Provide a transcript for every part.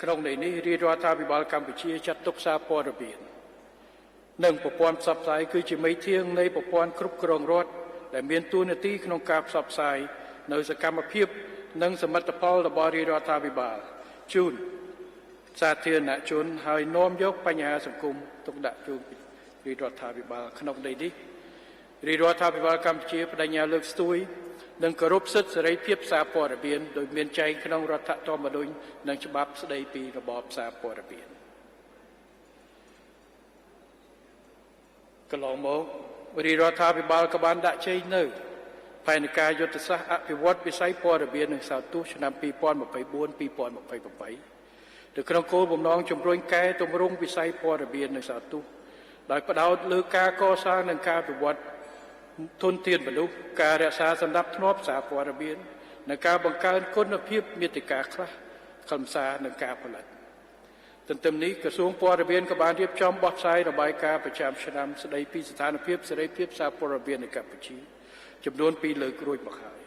ក្នុងន័យនេះរាជរដ្ឋាភិបាលកម្ពុជាចាត់ទុកសារព័ត៌មាននិងប្រព័ន្ធផ្សព្វផ្សាយគឺជាមេធាងនៃប្រព័ន្ធគ្រប់គ្រងរដ្ឋដែលមានតួនាទីក្នុងការផ្សព្វផ្សាយនៅសកម្មភាពនិងសមិទ្ធផលរបស់រាជរដ្ឋាភិបាលជូនសាធារណជនហើយនាំយកបញ្ហាសង្គមទុកដាក់ជូនរាជរដ្ឋាភិបាលក្នុងន័យនេះរាជរដ្ឋាភិបាលកម្ពុជាបដិញ្ញាលើកស្ទួយនិងគោរពសិទ្ធិសេរីភាពសារព័ត៌មានដោយមានចែងក្នុងរដ្ឋធម្មនុញ្ញនិងច្បាប់ស្តីពីរបបសារព័ត៌មានកន្លងមករាជរដ្ឋាភិបាលក៏បានដាក់ចេញនៅផែនការយុទ្ធសាស្ត្រអភិវឌ្ឍវិស័យព័ត៌មាននិងសារទូតឆ្នាំ2024-2028នៅក្នុងគោលបំណងជំរុញកែតម្រង់វិស័យព័ត៌មាននិងសារទូតដោយផ្ដោតលើការកសាងនិងការវិវត្តធនធានមនុស្សការរក្សាសណ្ដាប់ធ្នាប់សារព័ត៌មាននិងការបង្កើនគុណភាពមាតិកាខ្លះខ្លឹមសារនិងការផលិតទន្ទឹមនេះក្រសួងព័ត៌មានក៏បានរៀបចំបោះផ្សាយរបាយការណ៍ប្រចាំឆ្នាំស្តីពីស្ថានភាពសេរីភាពសារព័ត៌មាននៅកម្ពុជាចំនួន2លើករួចមកហើយ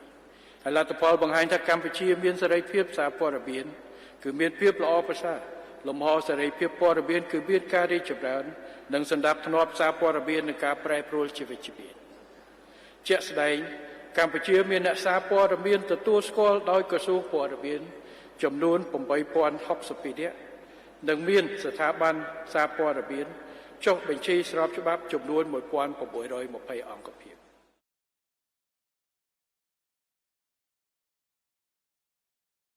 លទ្ធផលបង្ហាញថាកម្ពុជាមានសេរីភាពសារព័ត៌មានគឺមានភាពល្អប្រសើរលំហសេរីភាពព័ត៌មានគឺមានការរីកចម្រើននិងសណ្ដាប់ធ្នាប់សារព័ត៌មាននិងការប្រែប្រួលជាវិជ្ជមានជាក់ស្ដែងកម្ពុជាមានអ្នកសារព័ត៌មានទទួលស្គាល់ដោយក្រសួងព័ត៌មានចំនួន8062នាក់និងមានស្ថាប័នសារព័ត៌មានចុះបញ្ជីស្របច្បាប់ចំនួន1620អង្គភាព